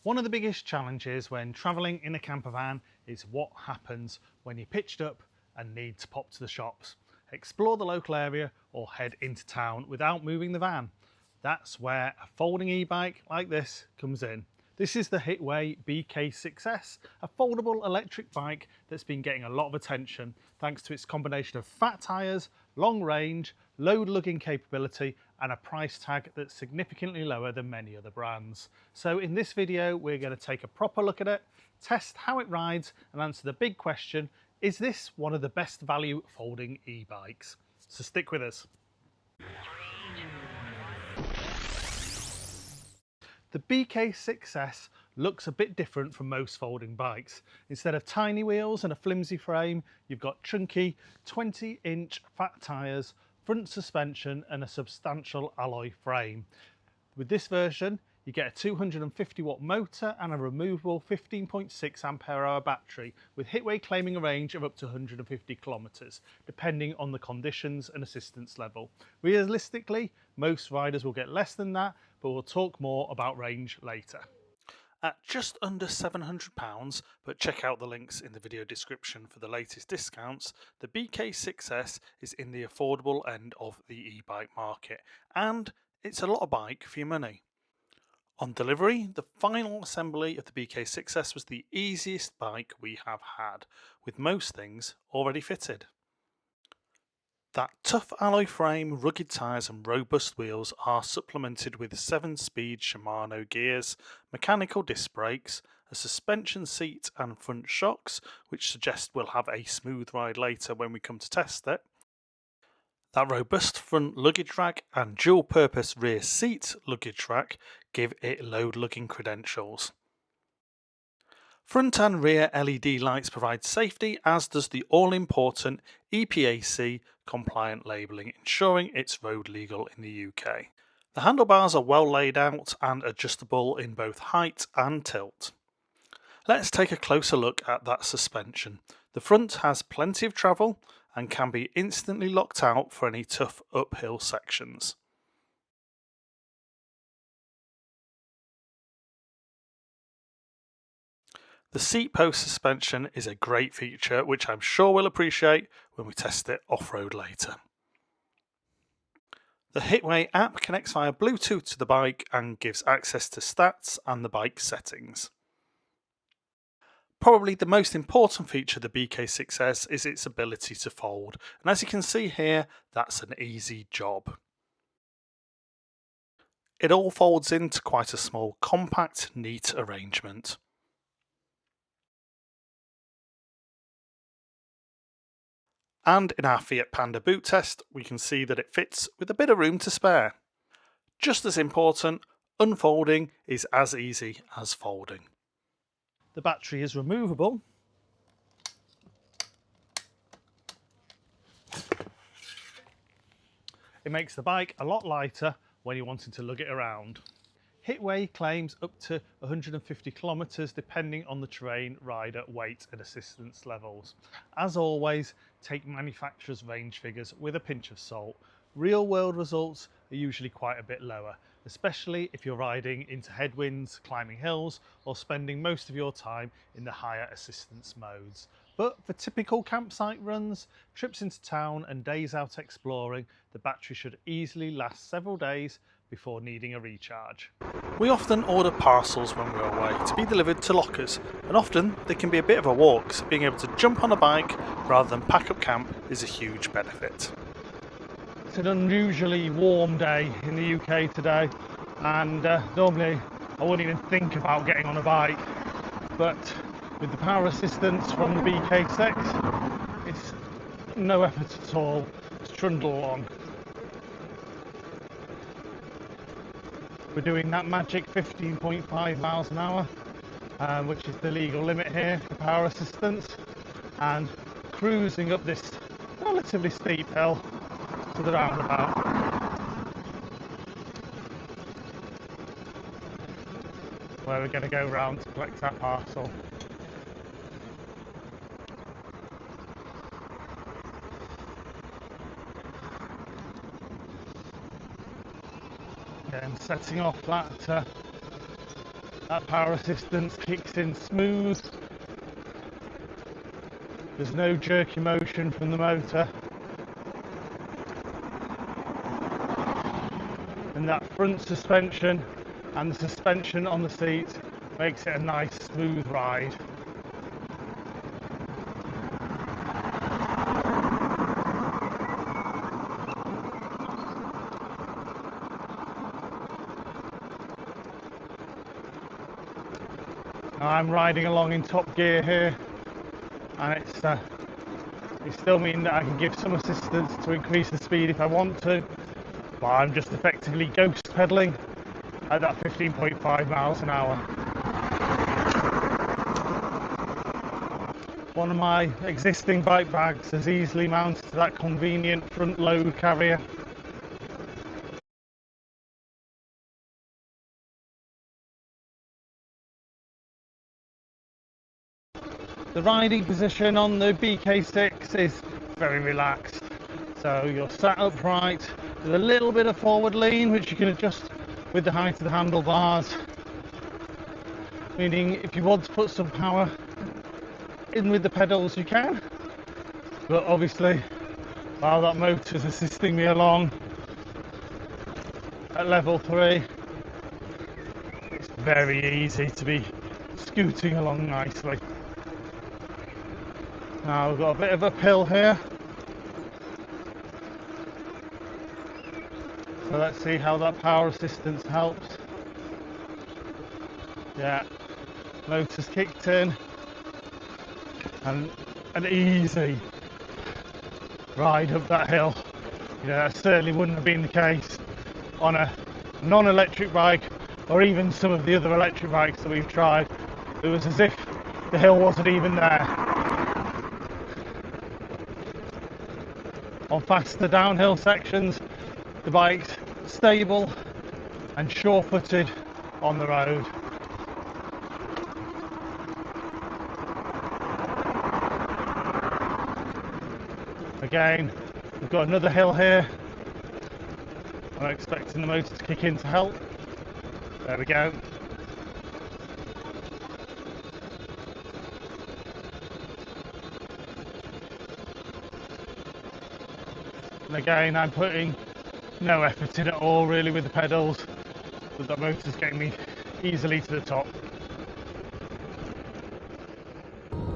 One of the biggest challenges when travelling in a camper van is what happens when you're pitched up and need to pop to the shops, explore the local area or head into town without moving the van. That's where a folding e-bike like this comes in. This is the Hitway BK6S, a foldable electric bike that's been getting a lot of attention thanks to its combination of fat tyres, long range, load lugging capability and a price tag that's significantly lower than many other brands. So in this video we're going to take a proper look at it, test how it rides and answer the big question, is this one of the best value folding e-bikes? So stick with us. The BK6S looks a bit different from most folding bikes. Instead of tiny wheels and a flimsy frame, you've got chunky 20-inch fat tyres, front suspension and a substantial alloy frame. With this version, you get a 250 watt motor and a removable 15.6 ampere hour battery, with Hitway claiming a range of up to 150 kilometres, depending on the conditions and assistance level. Realistically, most riders will get less than that, but we'll talk more about range later. At just under £700, but check out the links in the video description for the latest discounts, the BK6S is in the affordable end of the e-bike market, and it's a lot of bike for your money. On delivery, the final assembly of the BK6S was the easiest bike we have had, with most things already fitted. That tough alloy frame, rugged tyres and robust wheels are supplemented with 7-speed Shimano gears, mechanical disc brakes, a suspension seat and front shocks, which suggest we'll have a smooth ride later when we come to test it. That robust front luggage rack and dual-purpose rear seat luggage rack give it load lugging credentials. Front and rear LED lights provide safety, as does the all-important EPAC compliant labelling, ensuring it's road legal in the UK. The handlebars are well laid out and adjustable in both height and tilt. Let's take a closer look at that suspension. The front has plenty of travel and can be instantly locked out for any tough uphill sections. The seat post suspension is a great feature which I'm sure we'll appreciate when we test it off-road later. The Hitway app connects via Bluetooth to the bike and gives access to stats and the bike settings. Probably the most important feature of the BK6S is its ability to fold, and as you can see here, that's an easy job. It all folds into quite a small, compact, neat arrangement. And in our Fiat Panda boot test, we can see that it fits with a bit of room to spare. Just as important, unfolding is as easy as folding. The battery is removable. It makes the bike a lot lighter when you're wanting to lug it around. Hitway claims up to 150 kilometres depending on the terrain, rider, weight and assistance levels. As always, take manufacturer's range figures with a pinch of salt. Real world results are usually quite a bit lower, especially if you're riding into headwinds, climbing hills or spending most of your time in the higher assistance modes. But for typical campsite runs, trips into town and days out exploring, the battery should easily last several days before needing a recharge. We often order parcels when we're away to be delivered to lockers, and often they can be a bit of a walk, so being able to jump on a bike rather than pack up camp is a huge benefit. It's an unusually warm day in the UK today, and normally I wouldn't even think about getting on a bike, but with the power assistance from the BK6, it's no effort at all to trundle along. We're doing that magic 15.5 miles an hour, which is the legal limit here for power assistance, and cruising up this relatively steep hill to the roundabout. Where we're going to go round to collect our parcel. And setting off that That power assistance kicks in smooth. There's no jerky motion from the motor. And that front suspension and the suspension on the seat makes it a nice smooth ride. I'm riding along in top gear here, and it's still meaning that I can give some assistance to increase the speed if I want to, but I'm just effectively ghost pedaling at that 15.5 miles an hour. One of my existing bike bags is easily mounted to that convenient front load carrier. The riding position on the BK6 is very relaxed. So you're sat upright with a little bit of forward lean, which you can adjust with the height of the handlebars. Meaning if you want to put some power in with the pedals, you can. But obviously, while that motor's assisting me along at level 3, it's very easy to be scooting along nicely. Now we've got a bit of uphill here, so let's see how that power assistance helps. Yeah, motor's kicked in, and an easy ride up that hill. You know, that certainly wouldn't have been the case on a non-electric bike, or even some of the other electric bikes that we've tried. It was as if the hill wasn't even there. On faster downhill sections, the bike's stable and sure-footed on the road. Again, we've got another hill here. I'm expecting the motor to kick in to help. There we go. And again, I'm putting no effort in at all really with the pedals, but that motor's getting me easily to the top.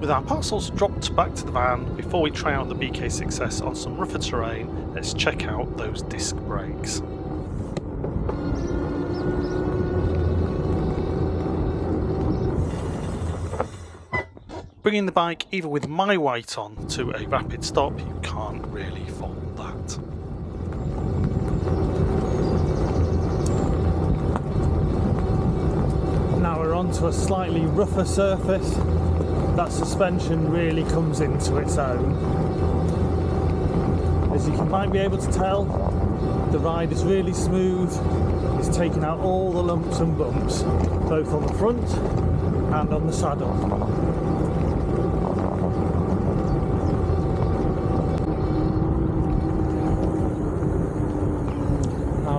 With our parcels dropped back to the van, before we try out the BK6S on some rougher terrain, let's check out those disc brakes. Bringing the bike either with my weight on to a rapid stop, you can't really fault that. Now we're onto a slightly rougher surface. That suspension really comes into its own. As you might be able to tell, the ride is really smooth. It's taken out all the lumps and bumps, both on the front and on the saddle.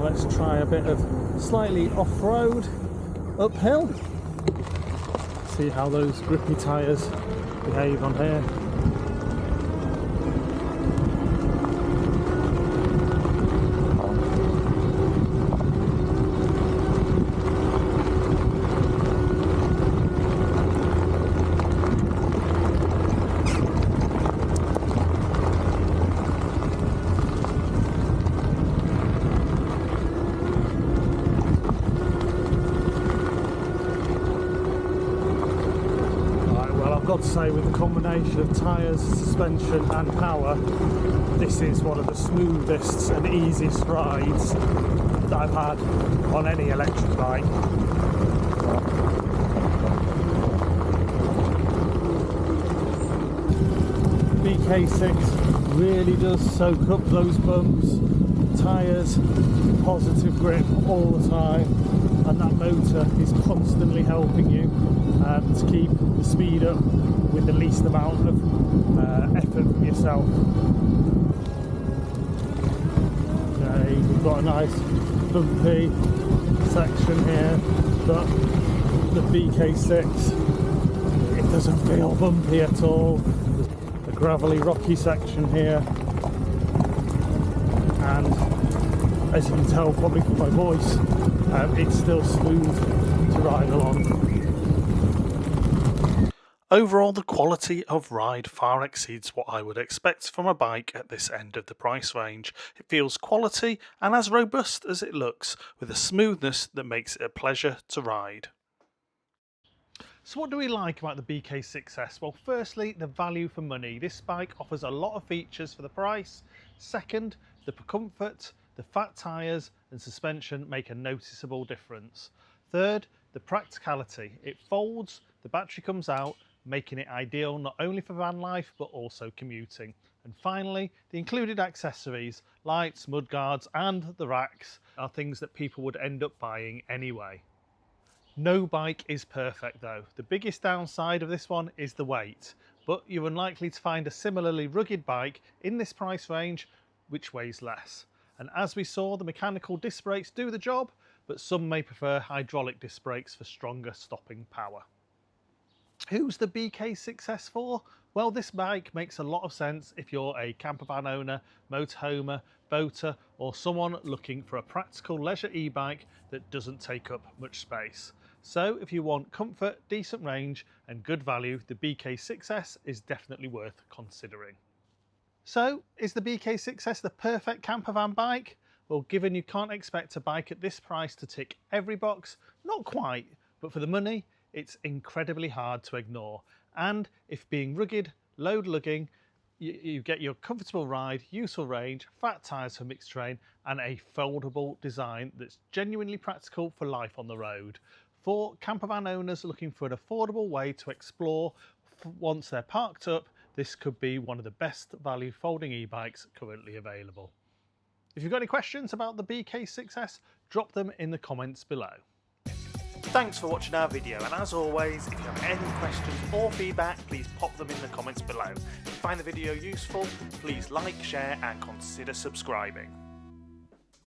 Let's try a bit of slightly off-road uphill. See how those grippy tyres behave on here. I've got to say, with the combination of tyres, suspension and power, this is one of the smoothest and easiest rides that I've had on any electric bike. BK6 really does soak up those bumps, tyres, positive grip all the time, and that motor is constantly helping you to keep the speed up with the least amount of effort from yourself. Okay, we've got a nice bumpy section here, but the BK6. It doesn't feel bumpy at all. The gravelly rocky section here, and as you can tell probably from my voice, it's still smooth to ride along. Overall, the quality of ride far exceeds what I would expect from a bike at this end of the price range. It feels quality and as robust as it looks, with a smoothness that makes it a pleasure to ride. So what do we like about the BK6S? Well, firstly, the value for money. This bike offers a lot of features for the price. Second, the comfort, the fat tyres and suspension make a noticeable difference. Third, the practicality. It folds, the battery comes out, making it ideal not only for van life but also commuting. And finally, the included accessories, lights, mudguards and the racks are things that people would end up buying anyway. No bike is perfect though. The biggest downside of this one is the weight, but you're unlikely to find a similarly rugged bike in this price range which weighs less. And as we saw, the mechanical disc brakes do the job, but some may prefer hydraulic disc brakes for stronger stopping power. Who's the BK6S for? Well, this bike makes a lot of sense if you're a campervan owner, motorhomer, boater, or someone looking for a practical leisure e-bike that doesn't take up much space. So if you want comfort, decent range and good value, the BK6S is definitely worth considering. So is the BK6S the perfect campervan bike? Well, given you can't expect a bike at this price to tick every box, not quite, but for the money, it's incredibly hard to ignore. And if being rugged, load lugging, you get your comfortable ride, useful range, fat tyres for mixed terrain, and a foldable design that's genuinely practical for life on the road. For campervan owners looking for an affordable way to explore once they're parked up, this could be one of the best value folding e-bikes currently available. If you've got any questions about the BK6S, drop them in the comments below. Thanks for watching our video, and as always, if you have any questions or feedback, please pop them in the comments below. If you find the video useful, please like, share and consider subscribing.